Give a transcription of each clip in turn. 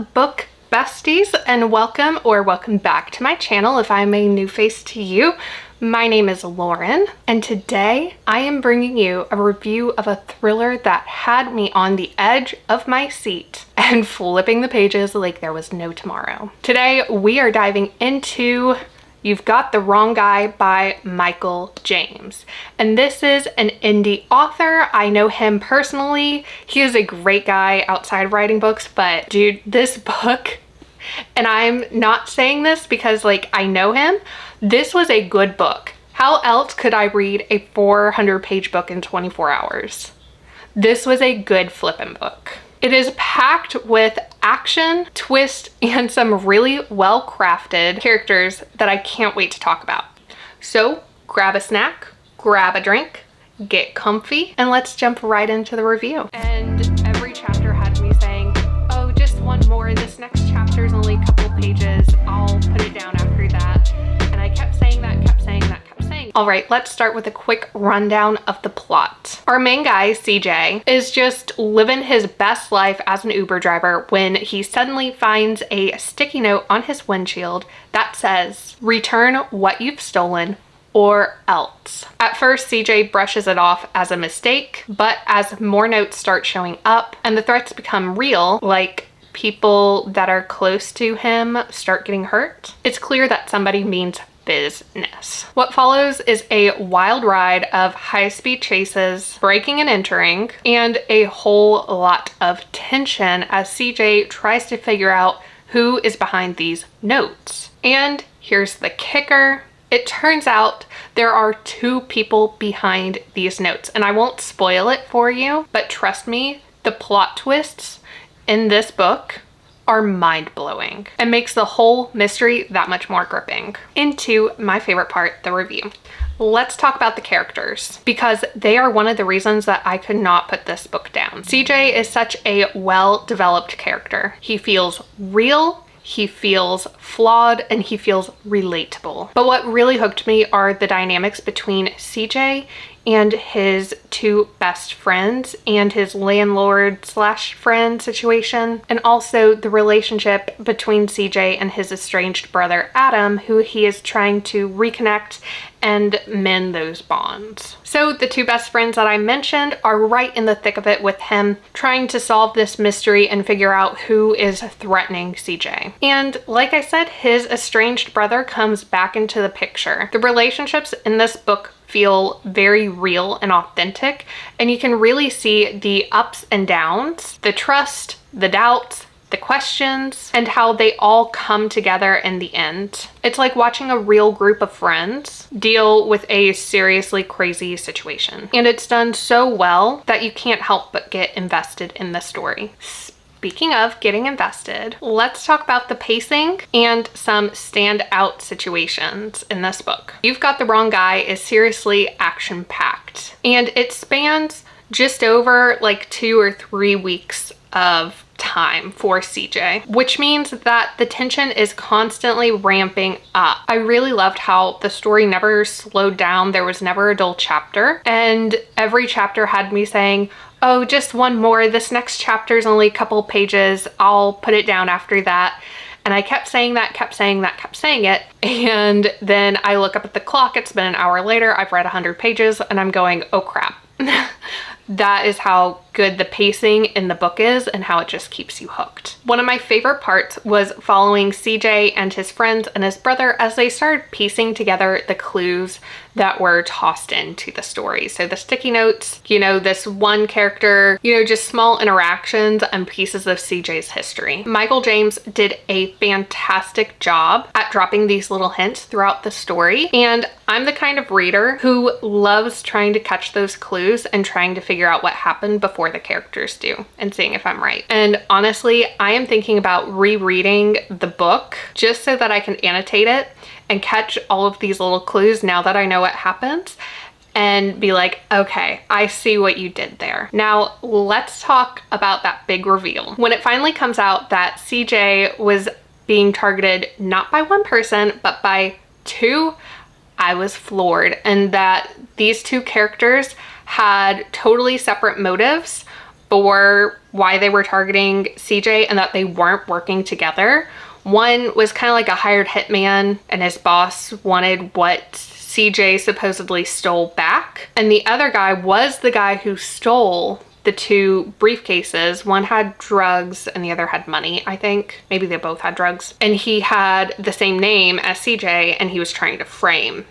up, book besties, and welcome back to my channel if I'm a new face to you. My name is Lauren, and today I am bringing you a review of a thriller that had me on the edge of my seat and flipping the pages like there was no tomorrow. Today we are diving into You've Got the Wrong Guy by Michael Jaymes. And this is an indie author. I know him personally. He is a great guy outside of writing books, but dude, this book, and I'm not saying this because like I know him, this was a good book. How else could I read a 400-page book in 24 hours? This was a good flippin' book. It is packed with action, twist, and some really well-crafted characters that I can't wait to talk about. So grab a snack, grab a drink, get comfy, and let's jump right into the review. And every chapter had me saying, oh, just one more. This next chapter is only a couple pages. I'll put it down after that. And I kept saying that, kept saying that, kept saying. All right, let's start with a quick rundown of the plot. Our main guy, CJ, is just living his best life as an Uber driver when he suddenly finds a sticky note on his windshield that says, "Return what you've stolen or else." At first, CJ brushes it off as a mistake, but as more notes start showing up and the threats become real, like people that are close to him start getting hurt, it's clear that somebody means business. What follows is a wild ride of high-speed chases, breaking and entering, and a whole lot of tension as CJ tries to figure out who is behind these notes. And here's the kicker. It turns out there are two people behind these notes, and I won't spoil it for you, but trust me, the plot twists in this book are mind-blowing and makes the whole mystery that much more gripping. Into my favorite part, the review. Let's talk about the characters because they are one of the reasons that I could not put this book down. CJ is such a well-developed character. He feels real, he feels flawed, and he feels relatable. But what really hooked me are the dynamics between CJ and his two best friends and his landlord/friend situation, and also the relationship between CJ and his estranged brother Adam, who he is trying to reconnect and mend those bonds. So the two best friends that I mentioned are right in the thick of it with him, trying to solve this mystery and figure out who is threatening CJ. And like I said, his estranged brother comes back into the picture. The relationships in this book feel very real and authentic, and you can really see the ups and downs, the trust, the doubts, the questions, and how they all come together in the end. It's like watching a real group of friends deal with a seriously crazy situation. And it's done so well that you can't help but get invested in the story. Speaking of getting invested, let's talk about the pacing and some standout situations in this book. You've Got the Wrong Guy is seriously action-packed, and it spans just over like 2 or 3 weeks of time for CJ, which means that the tension is constantly ramping up. I really loved how the story never slowed down. There was never a dull chapter, and every chapter had me saying, oh, just one more. This next chapter is only a couple pages. I'll put it down after that. And I kept saying that, kept saying that, kept saying it. And then I look up at the clock. It's been an hour later. I've read 100 pages and I'm going, oh crap. That is how good the pacing in the book is and how it just keeps you hooked. One of my favorite parts was following CJ and his friends and his brother as they started piecing together the clues that were tossed into the story. So the sticky notes, you know, this one character, you know, just small interactions and pieces of CJ's history. Michael Jaymes did a fantastic job at dropping these little hints throughout the story. And I'm the kind of reader who loves trying to catch those clues and trying to figure out what happened before the characters do and seeing if I'm right. And honestly, I am thinking about rereading the book just so that I can annotate it and catch all of these little clues now that I know what happens and be like, okay, I see what you did there. Now let's talk about that big reveal. When it finally comes out that CJ was being targeted not by one person, but by two, I was floored, and that these two characters had totally separate motives for why they were targeting CJ and that they weren't working together. One was kind of like a hired hitman, and his boss wanted what CJ supposedly stole back. And the other guy was the guy who stole the two briefcases. One had drugs and the other had money, I think. Maybe they both had drugs. And he had the same name as CJ, and he was trying to frame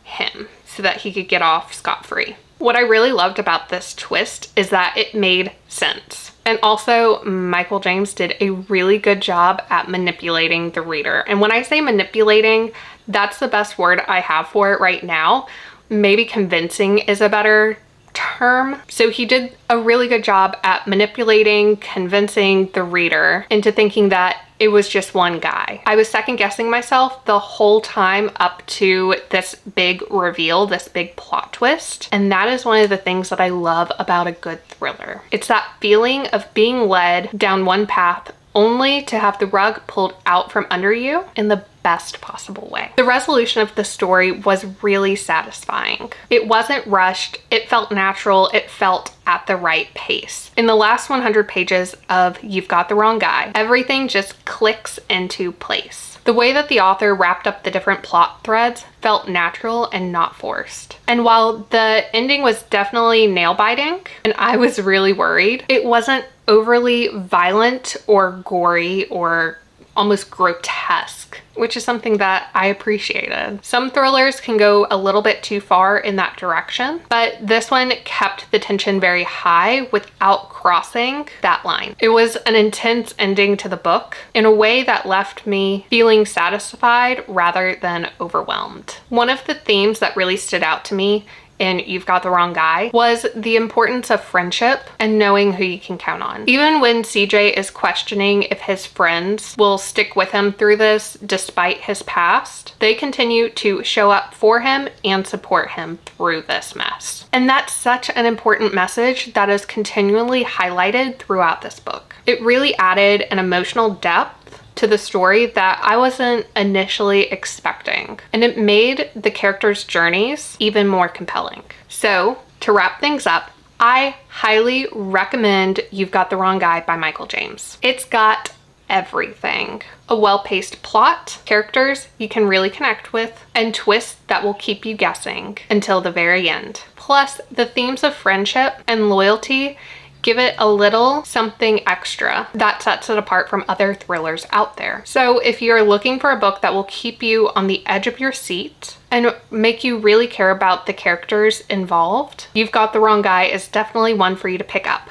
him so that he could get off scot-free. What I really loved about this twist is that it made sense. And also, Michael Jaymes did a really good job at manipulating the reader. And when I say manipulating, that's the best word I have for it right now. Maybe convincing is a better term. So he did a really good job at manipulating, convincing the reader into thinking that it was just one guy. I was second guessing myself the whole time up to this big reveal, this big plot twist. And that is one of the things that I love about a good thriller. It's that feeling of being led down one path only to have the rug pulled out from under you in the best possible way. The resolution of the story was really satisfying. It wasn't rushed, it felt natural, it felt at the right pace. In the last 100 pages of You've Got the Wrong Guy, everything just clicks into place. The way that the author wrapped up the different plot threads felt natural and not forced. And while the ending was definitely nail-biting, and I was really worried, it wasn't overly violent or gory or almost grotesque, which is something that I appreciated. Some thrillers can go a little bit too far in that direction, but this one kept the tension very high without crossing that line. It was an intense ending to the book in a way that left me feeling satisfied rather than overwhelmed. One of the themes that really stood out to me in You've Got the Wrong Guy was the importance of friendship and knowing who you can count on. Even when CJ is questioning if his friends will stick with him through this despite his past, they continue to show up for him and support him through this mess. And that's such an important message that is continually highlighted throughout this book. It really added an emotional depth to the story that I wasn't initially expecting, and it made the characters' journeys even more compelling. So, to wrap things up, I highly recommend You've Got the Wrong Guy by Michael Jaymes. It's got everything. A well-paced plot, characters you can really connect with, and twists that will keep you guessing until the very end. Plus, the themes of friendship and loyalty give it a little something extra that sets it apart from other thrillers out there. So if you're looking for a book that will keep you on the edge of your seat and make you really care about the characters involved, You've Got the Wrong Guy is definitely one for you to pick up.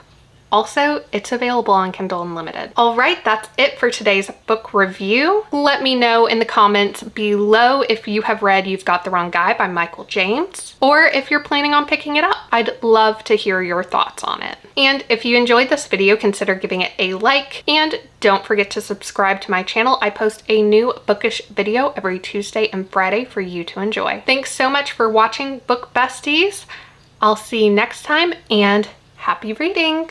Also, it's available on Kindle Unlimited. All right, that's it for today's book review. Let me know in the comments below if you have read You've Got the Wrong Guy by Michael Jaymes, or if you're planning on picking it up. I'd love to hear your thoughts on it. And if you enjoyed this video, consider giving it a like, and don't forget to subscribe to my channel. I post a new bookish video every Tuesday and Friday for you to enjoy. Thanks so much for watching, Book Besties. I'll see you next time, and happy reading!